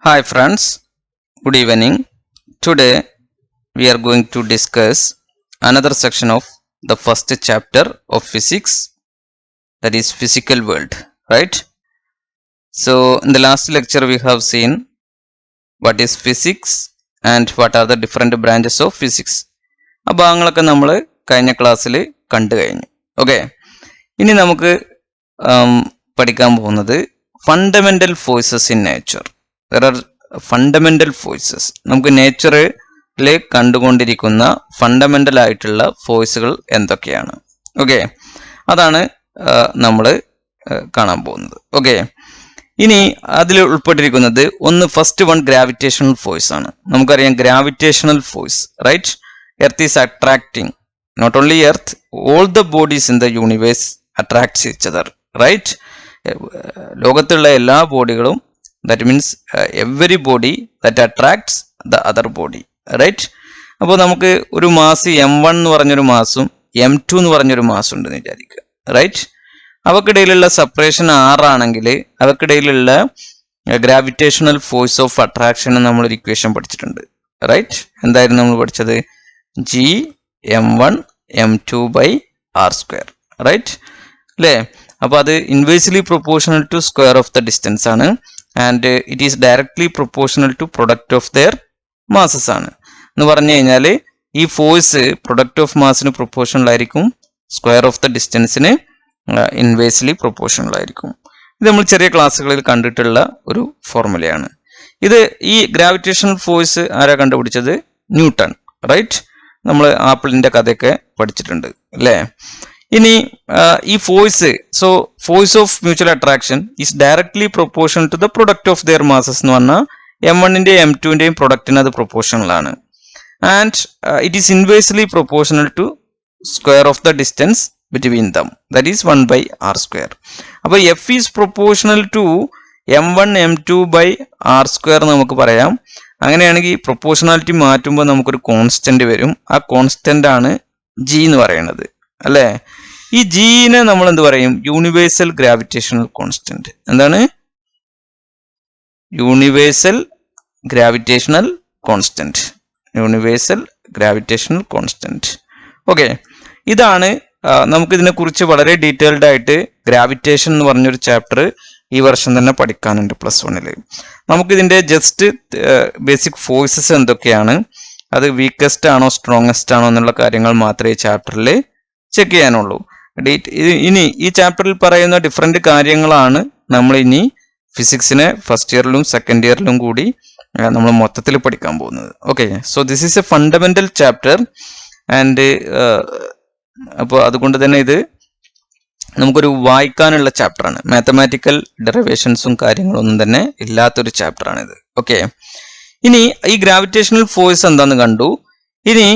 Hi friends, good evening. Today we are going to discuss another section of the first chapter of physics, that is physical world, right? So in the last lecture we have seen what is physics and what are the different branches of physics. ആ ഭാഗങ്ങളൊക്കെ നമ്മൾ കഴിഞ്ഞ ക്ലാസ്സിൽ കണ്ടു കഴിഞ്ഞു. Okay, ഇനി നമുക്ക് പഠിക്കാൻ പോകുന്നത് fundamental forces in nature. There are fundamental forces. നമുക്ക് നേച്ചറിൽ കണ്ടുകൊണ്ടിരിക്കുന്ന ഫണ്ടമെന്റൽ ആയിട്ടുള്ള ഫോഴ്സുകൾ എന്തൊക്കെയാണ്? ഓക്കെ, അതാണ് നമ്മൾ കാണാൻ പോകുന്നത്. ഓക്കെ, ഇനി അതിൽ ഉൾപ്പെട്ടിരിക്കുന്നത് ഫസ്റ്റ് വൺ ഗ്രാവിറ്റേഷണൽ ഫോഴ്സ് ആണ്. നമുക്കറിയാം gravitational force, right? Earth is attracting, not only earth, all the bodies in the universe attracts each other, right? ലോകത്തുള്ള എല്ലാ ബോഡികളും, that means every body that attracts the other body, right? അപ്പോൾ നമുക്ക് ഒരു mass m1 എന്ന് പറഞ്ഞൊരു മാസും m2 എന്ന് പറഞ്ഞൊരു മാസം ഉണ്ടെന്ന് വിചാരിക്കുക, റൈറ്റ്? അവക്കിടയിലുള്ള സെപ്പറേഷൻ 6 ആണെങ്കിൽ അവക്കിടയിലുള്ള ഗ്രാവിറ്റേഷണൽ ഫോഴ്സ് ഓഫ് അട്രാക്ഷൻ നമ്മൾ ഒരു ഇക്വേഷൻ പഠിച്ചിട്ടുണ്ട്, റൈറ്റ്? എന്തായിരുന്നു നമ്മൾ പഠിച്ചത്? G m1 m2 by r², right അല്ലേ? അപ്പോൾ അത് inversely proportional to square of the distance ആണ്, and it is directly proportional to product of their masses ആണ്. എന്ന് പറഞ്ഞു കഴിഞ്ഞാൽ ഈ ഫോഴ്സ് പ്രൊഡക്റ്റ് ഓഫ് മാസിന് പ്രൊപ്പോർഷണൽ ആയിരിക്കും, സ്ക്വയർ ഓഫ് ദ ഡിസ്റ്റൻസിന് ഇൻവേഴ്സ്ലി പ്രൊപ്പോർഷണൽ ആയിരിക്കും. ഇത് നമ്മൾ ചെറിയ ക്ലാസ്സുകളിൽ കണ്ടിട്ടുള്ള ഒരു ഫോർമുലയാണ്. ഇത് ഈ ഗ്രാവിറ്റേഷണൽ ഫോഴ്സ് ആരാ കണ്ടുപിടിച്ചത്? Newton, right? നമ്മൾ ആപ്പിളിന്റെ കഥയൊക്കെ പഠിച്ചിട്ടുണ്ട് അല്ലേ? ഇനി ഈ force, so force of mutual attraction is directly proportional to the product of their masses എന്ന് പറഞ്ഞാൽ m1ന്റെയും m2ന്റെയും പ്രൊഡക്റ്റിന് അത് പ്രൊപ്പോർഷണൽ ആണ്. And it is inversely proportional to square of the distance between them, that is 1/r². അപ്പോൾ F is proportional to m1 m2 by r² നമുക്ക് പറയാം. അങ്ങനെയാണെങ്കിൽ പ്രൊപ്പോർഷണാലിറ്റി മാറ്റുമ്പോൾ നമുക്കൊരു കോൺസ്റ്റന്റ് വരും. ആ കോൺസ്റ്റന്റ് ആണ് ജി എന്ന് പറയുന്നത്, അല്ലേ? ഈ ജീനെ നമ്മൾ എന്ത് പറയും? Universal gravitational constant. എന്താണ്? Universal gravitational constant. Universal gravitational constant. Okay, ഇതാണ് നമുക്കിതിനെ കുറിച്ച് വളരെ ഡീറ്റെയിൽഡ് ആയിട്ട് ഗ്രാവിറ്റേഷൻ എന്ന് പറഞ്ഞൊരു ചാപ്റ്റർ ഈ വർഷം തന്നെ പഠിക്കാനുണ്ട് +1. നമുക്കിതിന്റെ ജസ്റ്റ് ബേസിക് ഫോഴ്സസ് എന്തൊക്കെയാണ്, അത് വീക്കസ്റ്റ് ആണോ സ്ട്രോങ്ങസ്റ്റ് ആണോ എന്നുള്ള കാര്യങ്ങൾ മാത്രമേ ഈ ചാപ്റ്ററിൽ ചെക്ക് ചെയ്യാനുള്ളൂ. ഇനി ഈ ചാപ്റ്ററിൽ പറയുന്ന ഡിഫറെന്റ് കാര്യങ്ങളാണ് നമ്മൾ ഇനി ഫിസിക്സിനെ ഫസ്റ്റ് ഇയറിലും സെക്കൻഡ് ഇയറിലും കൂടി നമ്മൾ മൊത്തത്തിൽ പഠിക്കാൻ പോകുന്നത്. Okay, so this is A fundamental chapter, and അപ്പോൾ അതുകൊണ്ട് തന്നെ ഇത് നമുക്കൊരു വായിക്കാനുള്ള ചാപ്റ്ററാണ്. മാത്തമാറ്റിക്കൽ ഡെറിവേഷൻസും കാര്യങ്ങളൊന്നും തന്നെ ഇല്ലാത്തൊരു ചാപ്റ്ററാണിത്. ഓക്കെ, ഇനി ഈ ഗ്രാവിറ്റേഷണൽ ഫോഴ്സ് എന്താന്ന് കണ്ടു. ഇനി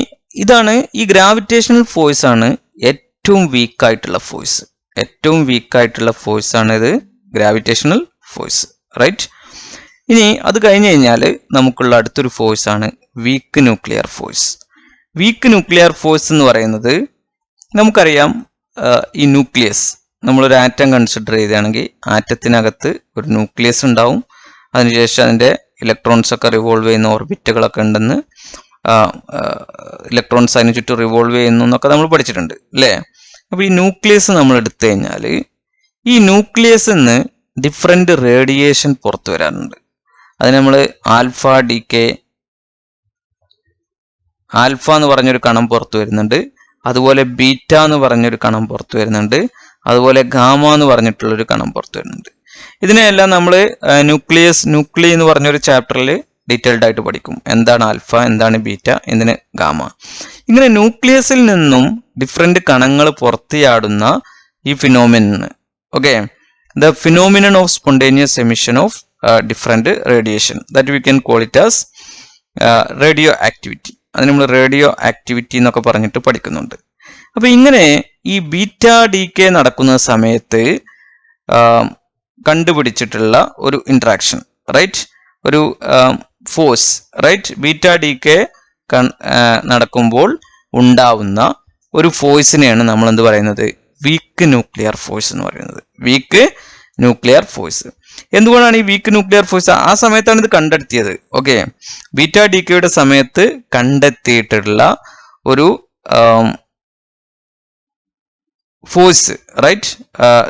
ഇതാണ് ഈ ഗ്രാവിറ്റേഷണൽ ഫോഴ്സ് ആണ് ഏറ്റവും വീക്കായിട്ടുള്ള ഫോഴ്സ്. ഏറ്റവും വീക്കായിട്ടുള്ള ഫോഴ്സ് ആണ് ഇത്, ഗ്രാവിറ്റേഷണൽ ഫോഴ്സ്, റൈറ്റ്? ഇനി അത് കഴിഞ്ഞ് കഴിഞ്ഞാൽ നമുക്കുള്ള അടുത്തൊരു ഫോഴ്സ് ആണ് weak nuclear force. Weak nuclear force എന്ന് പറയുന്നത് നമുക്കറിയാം, ഈ ന്യൂക്ലിയസ്, നമ്മളൊരു ആറ്റം കൺസിഡർ ചെയ്യുകയാണെങ്കിൽ ആറ്റത്തിനകത്ത് ഒരു ന്യൂക്ലിയസ് ഉണ്ടാവും. അതിനുശേഷം അതിൻ്റെ ഇലക്ട്രോൺസ് ഒക്കെ റിവോൾവ് ചെയ്യുന്ന ഓർബിറ്റുകളൊക്കെ ഉണ്ടെന്ന്, ഇലക്ട്രോൺസ് അതിന് ചുറ്റും റിവോൾവ് ചെയ്യുന്നു എന്നൊക്കെ നമ്മൾ പഠിച്ചിട്ടുണ്ട് അല്ലേ? അപ്പോൾ ഈ ന്യൂക്ലിയസ് നമ്മൾ എടുത്തു കഴിഞ്ഞാൽ ഈ ന്യൂക്ലിയസിൽ നിന്ന് ഡിഫറെന്റ് റേഡിയേഷൻ പുറത്തു വരാറുണ്ട്. അതിന് നമ്മൾ ആൽഫ എന്ന് പറഞ്ഞൊരു കണം പുറത്തു വരുന്നുണ്ട്, അതുപോലെ ബീറ്റ എന്ന് പറഞ്ഞൊരു കണം പുറത്തു വരുന്നുണ്ട്, അതുപോലെ ഗാമ എന്ന് പറഞ്ഞിട്ടുള്ളൊരു കണം പുറത്തു വരുന്നുണ്ട്. ഇതിനെല്ലാം നമ്മൾ ന്യൂക്ലി എന്ന് പറഞ്ഞൊരു ചാപ്റ്ററിൽ ഡീറ്റെയിൽഡ് ആയിട്ട് പഠിക്കും. എന്താണ് ആൽഫ, എന്താണ് ബീറ്റ, എന്തിന് ഗാമ. ഇങ്ങനെ ന്യൂക്ലിയസിൽ നിന്നും ഡിഫറെന്റ് കണങ്ങൾ പുറത്തിയാടുന്ന ഈ phenomenon, okay, the phenomenon of spontaneous emission of different radiation, that we can call it as radio activity. അതിന് നമ്മൾ റേഡിയോ ആക്ടിവിറ്റി എന്നൊക്കെ പറഞ്ഞിട്ട് പഠിക്കുന്നുണ്ട്. അപ്പൊ ഇങ്ങനെ ഈ ബീറ്റ ഡീകെ നടക്കുന്ന സമയത്ത് കണ്ടുപിടിച്ചിട്ടുള്ള ഒരു ഇന്ററാക്ഷൻ, റൈറ്റ്? ഒരു ഫോഴ്സ്, റൈറ്റ്? ബീറ്റ ഡീകെ നടക്കുമ്പോൾ ഉണ്ടാവുന്ന ഒരു ഫോഴ്സിനെയാണ് നമ്മൾ എന്ത് പറയുന്നത്? വീക്ക് ന്യൂക്ലിയർ ഫോഴ്സ് എന്ന് പറയുന്നത്. Weak nuclear force. എന്തുകൊണ്ടാണ് ഈ വീക്ക് ന്യൂക്ലിയർ ഫോഴ്സ് ആ സമയത്താണ് ഇത് കണ്ടെത്തിയത്? ഓക്കെ, ബീറ്റ ഡികെയുടെ സമയത്ത് കണ്ടെത്തിയിട്ടുള്ള ഒരു force, right,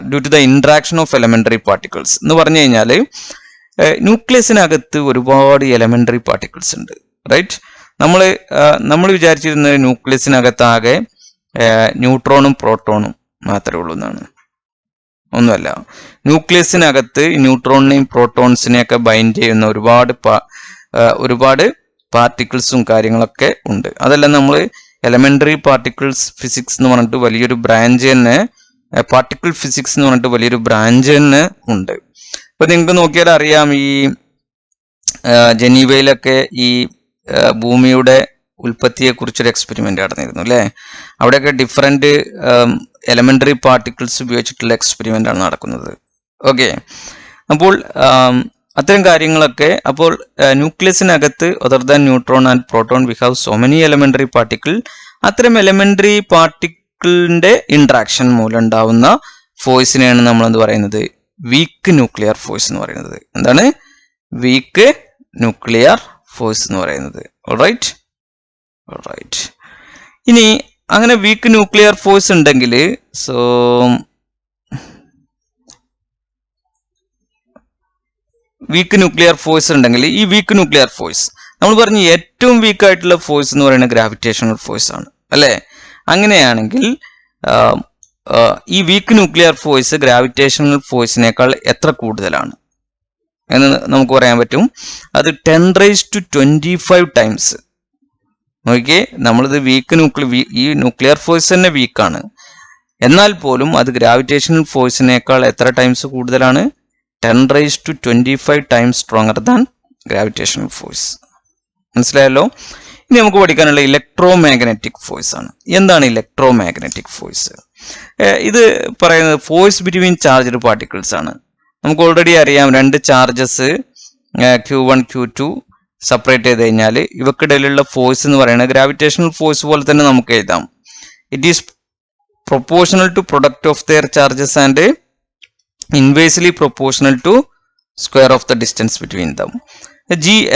due to the interaction of elementary particles എന്ന് പറഞ്ഞു കഴിഞ്ഞാൽ ന്യൂക്ലിയസിനകത്ത് ഒരുപാട് എലമെന്ററി പാർട്ടിക്കിൾസ് ഉണ്ട്, റൈറ്റ്. നമ്മൾ വിചാരിച്ചിരുന്നത് ന്യൂക്ലിയസിനകത്താകെ ന്യൂട്രോണും പ്രോട്ടോണും മാത്രമേ ഉള്ളൂ എന്നാണ്. ഒന്നുമല്ല. ന്യൂക്ലിയസിനകത്ത് ന്യൂട്രോണിനെയും പ്രോട്ടോൺസിനെയൊക്കെ ബൈൻഡ് ചെയ്യുന്ന ഒരുപാട് പാർട്ടിക്കിൾസും കാര്യങ്ങളൊക്കെ ഉണ്ട്. അതെല്ലാം നമ്മൾ എലമെന്ററി പാർട്ടിക്കിൾസ് ഫിസിക്സ് എന്ന് പറഞ്ഞിട്ട് വലിയൊരു ബ്രാഞ്ച് തന്നെ, പാർട്ടിക്കിൾ ഫിസിക്സ് എന്ന് പറഞ്ഞിട്ട് വലിയൊരു ബ്രാഞ്ച് തന്നെ ഉണ്ട്. ഇപ്പൊ നിങ്ങൾക്ക് നോക്കിയാൽ അറിയാം, ഈ ജനീവയിലൊക്കെ ഈ ഭൂമിയുടെ ഉൽപ്പത്തിയെ കുറിച്ചൊരു എക്സ്പെരിമെന്റ് നടന്നിരുന്നു അല്ലേ. അവിടെയൊക്കെ ഡിഫറെന്റ് എലമെന്ററി പാർട്ടിക്കിൾസ് ഉപയോഗിച്ചിട്ടുള്ള എക്സ്പെരിമെന്റ് ആണ് നടക്കുന്നത്. ഓക്കെ, അപ്പോൾ അത്തരം കാര്യങ്ങളൊക്കെ. അപ്പോൾ ന്യൂക്ലിയസിനകത്ത് other than neutron and proton we have so many elementary particle. അത്തരം എലമെന്ററി പാർട്ടിക്കിളിന്റെ ഇന്ററാക്ഷൻ മൂലം ഉണ്ടാവുന്ന ഫോഴ്സിനെയാണ് നമ്മൾ എന്ത് പറയുന്നത്? വീക്ക് ന്യൂക്ലിയർ ഫോഴ്സ് എന്ന് പറയുന്നത്. എന്താണ് വീക്ക് ന്യൂക്ലിയർ ഫോഴ്സ് എന്ന് പറയുന്നത്? ഓൾറൈറ്റ്. ഇനി അങ്ങനെ വീക്ക് ന്യൂക്ലിയർ ഫോഴ്സ് ഉണ്ടെങ്കിൽ, സോ വീക്ക് ന്യൂക്ലിയർ ഫോഴ്സ് ഉണ്ടെങ്കിൽ ഈ വീക്ക് ന്യൂക്ലിയർ ഫോഴ്സ് നമ്മൾ പറഞ്ഞ ഏറ്റവും വീക്ക് ആയിട്ടുള്ള ഫോഴ്സ് എന്ന് പറയുന്നത് ഗ്രാവിറ്റേഷണൽ ഫോഴ്സ് ആണ് അല്ലേ. അങ്ങനെയാണെങ്കിൽ ഈ വീക്ക് ന്യൂക്ലിയർ ഫോഴ്സ് ഗ്രാവിറ്റേഷണൽ ഫോഴ്സിനേക്കാൾ എത്ര കൂടുതലാണ് എന്ന് നമുക്ക് പറയാൻ പറ്റും. അത് 10⁻25 ടൈംസ്. നോക്കിയേ, നമ്മളിത് ഈ ന്യൂക്ലിയർ ഫോഴ്സ് തന്നെ വീക്കാണ്, എന്നാൽ പോലും അത് ഗ്രാവിറ്റേഷണൽ ഫോഴ്സിനേക്കാൾ എത്ര ടൈംസ് കൂടുതലാണ്? 10⁻25 times stronger than gravitational force. മനസ്സിലായല്ലോ. ഇനി നമുക്ക് പഠിക്കാനുള്ള ഇലക്ട്രോ മാഗ്നറ്റിക് ഫോഴ്സ് ആണ്. എന്താണ് ഇലക്ട്രോ മാഗ്നറ്റിക് ഫോഴ്സ്? ഇത് പറയുന്നത് ഫോഴ്സ് ബിറ്റ്വീൻ ചാർജ്ഡ് പാർട്ടിക്കിൾസ് ആണ്. നമുക്ക് ഓൾറെഡി അറിയാം, രണ്ട് ചാർജസ് Q1 Q2 സെപ്പറേറ്റ് ചെയ്ത് കഴിഞ്ഞാൽ ഇവക്കിടയിലുള്ള ഫോഴ്സ് എന്ന് പറയുന്നത് ഗ്രാവിറ്റേഷണൽ ഫോഴ്സ് പോലെ തന്നെ നമുക്ക് എഴുതാം. It is proportional to product of their charges and inversely proportional to square of the distance between them.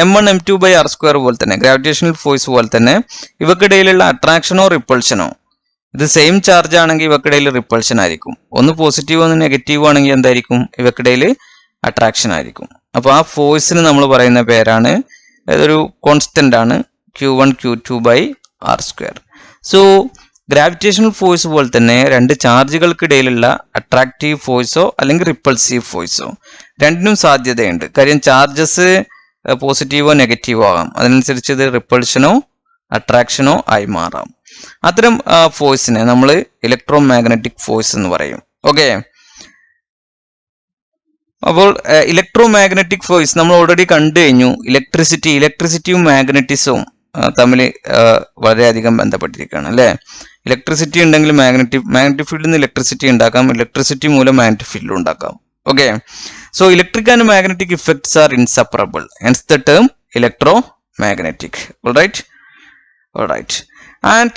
m1 m2 by r² പോലെ തന്നെ ഗ്രാവിറ്റേഷണൽ ഫോഴ്സ് പോലെ തന്നെ ഇവക്കിടയിലുള്ള അട്രാക്ഷനോ റിപ്പൾഷനോ, ഇത് സെയിം ചാർജ് ആണെങ്കിൽ ഇവക്കിടയിൽ റിപ്പൾഷൻ ആയിരിക്കും. ഒന്ന് പോസിറ്റീവ് ഒന്ന് നെഗറ്റീവ് ആണെങ്കിൽ എന്തായിരിക്കും? ഇവക്കിടയിൽ അട്രാക്ഷൻ ആയിരിക്കും. അപ്പൊ ആ ഫോഴ്സിന് നമ്മൾ പറയുന്ന പേരാണ്, ഇതൊരു കോൺസ്റ്റന്റ് ആണ്, Q1 Q2 by r². So gravitational force പോലെ തന്നെ രണ്ട് ചാർജുകൾക്കിടയിലുള്ള അട്രാക്റ്റീവ് ഫോഴ്സോ അല്ലെങ്കിൽ റിപ്പൾസീവ് ഫോഴ്സോ രണ്ടിനും സാധ്യതയുണ്ട്. കാര്യം ചാർജസ് പോസിറ്റീവോ നെഗറ്റീവോ ആകാം, അതിനനുസരിച്ച് ഇത് റിപ്പൾഷനോ അട്രാക്ഷനോ ആയി മാറാം. അത്തരം ഫോഴ്സിനെ നമ്മൾ ഇലക്ട്രോ മാഗ്നറ്റിക് ഫോഴ്സ് എന്ന് പറയും. ഓക്കെ, അപ്പോൾ ഇലക്ട്രോ മാഗ്നറ്റിക് ഫോഴ്സ് നമ്മൾ ഓൾറെഡി കണ്ടു കഴിഞ്ഞു. ഇലക്ട്രിസിറ്റിയും മാഗ്നറ്റിസവും തമ്മിൽ വളരെയധികം ബന്ധപ്പെട്ടിരിക്കുകയാണ് അല്ലേ. ഇലക്ട്രിസിറ്റി ഉണ്ടെങ്കിൽ മാഗ്നറ്റിക് ഫീൽഡിൽ നിന്ന് ഇലക്ട്രിസിറ്റി ഉണ്ടാക്കാം, ഇലക്ട്രിസിറ്റി മൂലം മാഗ്നറ്റിക് ഫീൽഡ് ഉണ്ടാക്കാം. Okay, so electric and magnetic effects are inseparable, hence the term electromagnetic. all right, and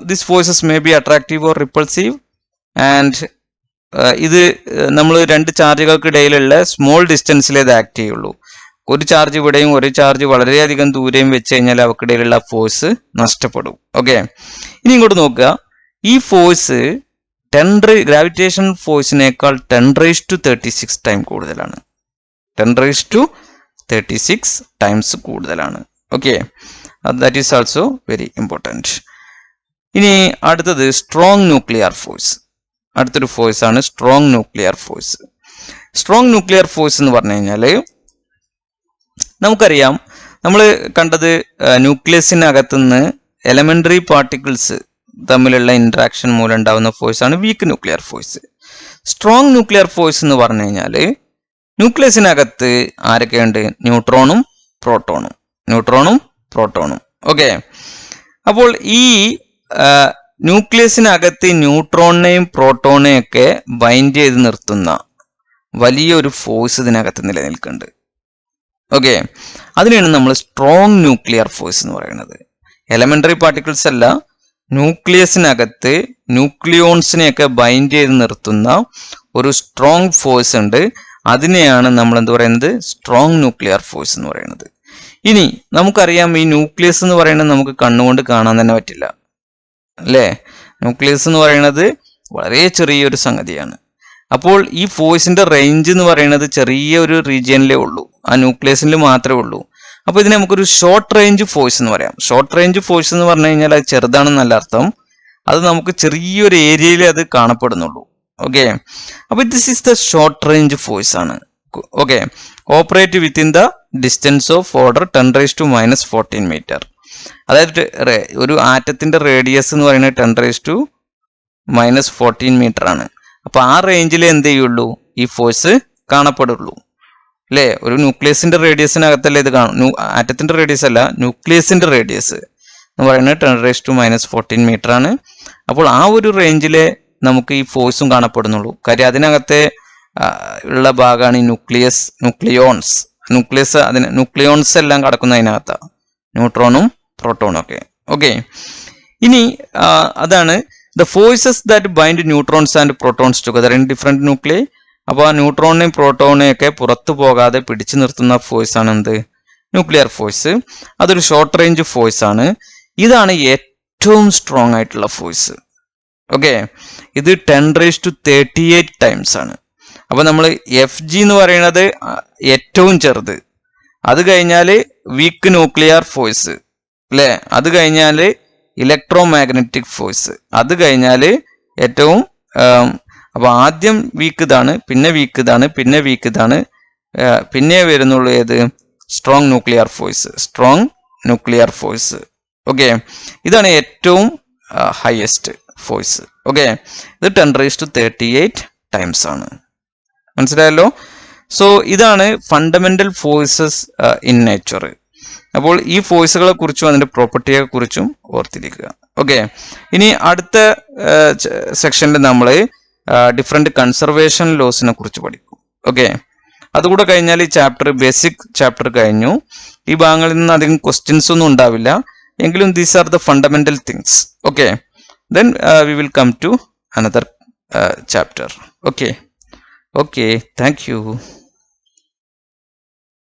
these forces may be attractive or repulsive, and ഇത് നമ്മൾ രണ്ട് ചാർജുകൾക്കിടയിലുള്ള സ്മോൾ ഡിസ്റ്റൻസിലേ ഇത് ആക്ട് ചെയ്യുള്ളൂ. ഒരു ചാർജ് ഇവിടെയും ഒരു ചാർജ് വളരെയധികം ദൂരെയും വെച്ച് കഴിഞ്ഞാൽ അവക്കിടയിലുള്ള ഫോഴ്സ് നഷ്ടപ്പെടും. ഓക്കെ, ഇനി ഇങ്ങോട്ട് നോക്കുക. ഈ ഫോഴ്സ് ഗ്രാവിറ്റേഷണൽ ഫോഴ്സിനേക്കാൾ 10⁻36 ടൈം കൂടുതലാണ്. 10⁻36 ടൈംസ് കൂടുതലാണ്. Okay, that is also very important. ഇനി അടുത്തത് സ്ട്രോങ് ന്യൂക്ലിയർ ഫോഴ്സ്. അടുത്തൊരു ഫോഴ്സ് ആണ് strong nuclear force. Strong nuclear force എന്ന് പറഞ്ഞു കഴിഞ്ഞാൽ നമുക്കറിയാം, നമ്മൾ കണ്ടത് ന്യൂക്ലിയസിനകത്തുനിന്ന് എലമെന്ററി പാർട്ടിക്കിൾസ് തമ്മിലുള്ള ഇന്ററാക്ഷൻ മൂലം ഉണ്ടാകുന്ന ഫോഴ്സ് ആണ് weak nuclear force. Strong nuclear force എന്ന് പറഞ്ഞു കഴിഞ്ഞാൽ ന്യൂക്ലിയസിനകത്ത് ആരൊക്കെയുണ്ട്? ന്യൂട്രോണും പ്രോട്ടോണും. ഓക്കെ, അപ്പോൾ ഈ ന്യൂക്ലിയസിനകത്ത് ന്യൂട്രോണിനെയും പ്രോട്ടോണിനെയും ഒക്കെ ബൈൻഡ് ചെയ്ത് നിർത്തുന്ന വലിയൊരു ഫോഴ്സ് ഇതിനകത്ത് നിലനിൽക്കുന്നുണ്ട്. ഓക്കെ, അതിനെയാണ് നമ്മൾ സ്ട്രോങ് ന്യൂക്ലിയർ ഫോഴ്സ് എന്ന് പറയുന്നത്. എലമെന്ററി പാർട്ടിക്കിൾസ് അല്ല, ന്യൂക്ലിയസിനകത്ത് ന്യൂക്ലിയോൺസിനെയൊക്കെ ബൈൻഡ് ചെയ്ത് നിർത്തുന്ന ഒരു സ്ട്രോങ് ഫോഴ്സ് ഉണ്ട്. അതിനെയാണ് നമ്മൾ എന്ത് പറയുന്നത്, സ്ട്രോങ് ന്യൂക്ലിയർ ഫോഴ്സ് എന്ന് പറയുന്നത്. ഇനി നമുക്കറിയാം ഈ ന്യൂക്ലിയസ് എന്ന് പറയുന്നത് നമുക്ക് കണ്ണുകൊണ്ട് കാണാൻ തന്നെ പറ്റില്ല അല്ലേ. ന്യൂക്ലിയസ് എന്ന് പറയുന്നത് വളരെ ചെറിയൊരു സംഗതിയാണ്. അപ്പോൾ ഈ ഫോഴ്സിന്റെ റേഞ്ച് എന്ന് പറയുന്നത് ചെറിയ ഒരു റീജിയനിലേ ഉള്ളൂ, ആ ന്യൂക്ലിയസിൽ മാത്രമേ ഉള്ളൂ. അപ്പോൾ ഇതിനെ നമുക്കൊരു ഷോർട്ട് റേഞ്ച് ഫോഴ്സ് എന്ന് പറയാം. ഷോർട്ട് റേഞ്ച് ഫോഴ്സ് എന്ന് പറഞ്ഞു കഴിഞ്ഞാൽ അത് ചെറുതാണെന്നല്ല അർത്ഥം, അത് നമുക്ക് ചെറിയൊരു ഏരിയയിൽ അത് കാണപ്പെടുന്നുള്ളൂ. ഓക്കെ, അപ്പോൾ this is the short range force ആണ്. Okay, operate within the distance of order 10⁻⁻14 metre. അതായത് ഒരു ആറ്റത്തിന്റെ റേഡിയസ് എന്ന് പറയുന്നത് 10⁻⁻14 മീറ്റർ ആണ്. അപ്പൊ ആ റേഞ്ചിൽ എന്ത് ചെയ്യുള്ളൂ, ഈ ഫോഴ്സ് കാണപ്പെടുള്ളൂ അല്ലേ. ഒരു ന്യൂക്ലിയസിന്റെ റേഡിയസിനകത്തല്ലേ ഇത് ആറ്റത്തിന്റെ റേഡിയസ് അല്ല, ന്യൂക്ലിയസിന്റെ റേഡിയസ് എന്ന് പറയുന്നത് 10⁻⁻14 മീറ്റർ ആണ്. അപ്പോൾ ആ ഒരു റേഞ്ചിലെ നമുക്ക് ഈ ഫോഴ്സും കാണപ്പെടുന്നുള്ളൂ. കാര്യം അതിനകത്തെ ഉള്ള ഭാഗമാണ് ഈ ന്യൂക്ലിയോൺസ്. ന്യൂക്ലിയോൺസ് എല്ലാം കിടക്കുന്ന അതിനകത്താണ്, ന്യൂട്രോണും പ്രോട്ടോണും ഒക്കെ. ഓക്കെ, ഇനി അതാണ് the forces that bind neutrons and protons together in different nuclei. അപ്പോൾ ആ ന്യൂട്രോണിനെയും പ്രോട്ടോണിനെയും ഒക്കെ പുറത്തു പോകാതെ പിടിച്ചു നിർത്തുന്ന ഫോഴ്സ് ആണ് എന്ത്, ന്യൂക്ലിയർ ഫോഴ്സ്. അതൊരു ഷോർട്ട് റേഞ്ച് ഫോഴ്സ് ആണ്. ഇതാണ് ഏറ്റവും സ്ട്രോങ് ആയിട്ടുള്ള ഫോഴ്സ്. ഓക്കെ, ഇത് 10⁻38 ടൈംസ് ആണ്. അപ്പൊ നമ്മൾ FG എന്ന് പറയുന്നത് ഏറ്റവും ചെറുത്, അത് കഴിഞ്ഞാൽ വീക്ക് ന്യൂക്ലിയർ ഫോഴ്സ് അല്ലെ, അത് കഴിഞ്ഞാൽ ഇലക്ട്രോ മാഗ്നറ്റിക് ഫോഴ്സ്, അത് കഴിഞ്ഞാൽ ഏറ്റവും അപ്പൊ ആദ്യം വീക്ക് ഇതാണ്, പിന്നെ വീക്ക് ഇതാണ്, പിന്നെ വീക്ക് ഇതാണ്, പിന്നെ വരുന്നുള്ളൂ ഏത്, സ്ട്രോങ് ന്യൂക്ലിയർ ഫോഴ്സ്. ഓക്കെ, ഇതാണ് ഏറ്റവും ഹയസ്റ്റ് ഫോഴ്സ്. ഓക്കെ, ഇത് 10⁻38 ടൈംസ് ആണ്. മനസ്സിലായല്ലോ. സോ ഇതാണ് ഫണ്ടമെന്റൽ ഫോഴ്സസ് ഇൻ നേച്ചർ. അപ്പോൾ ഈ ഫോഴ്സുകളെ കുറിച്ചും അതിന്റെ പ്രോപ്പർട്ടിയെ കുറിച്ചും ഓർത്തിരിക്കുക. ഓക്കെ, ഇനി അടുത്ത സെക്ഷനിൽ നമ്മൾ ഡിഫറെന്റ് കൺസർവേഷൻ ലോസിനെ കുറിച്ച് പഠിക്കും. ഓക്കെ, അതുകൂടെ കഴിഞ്ഞാൽ ഈ ബേസിക് ചാപ്റ്റർ കഴിഞ്ഞു. ഈ ഭാഗങ്ങളിൽ നിന്ന് അധികം ക്വസ്റ്റ്യൻസ് ഒന്നും ഉണ്ടാവില്ല, എങ്കിലും these are the fundamental things. Okay, then we will come to another chapter. Okay, thank you.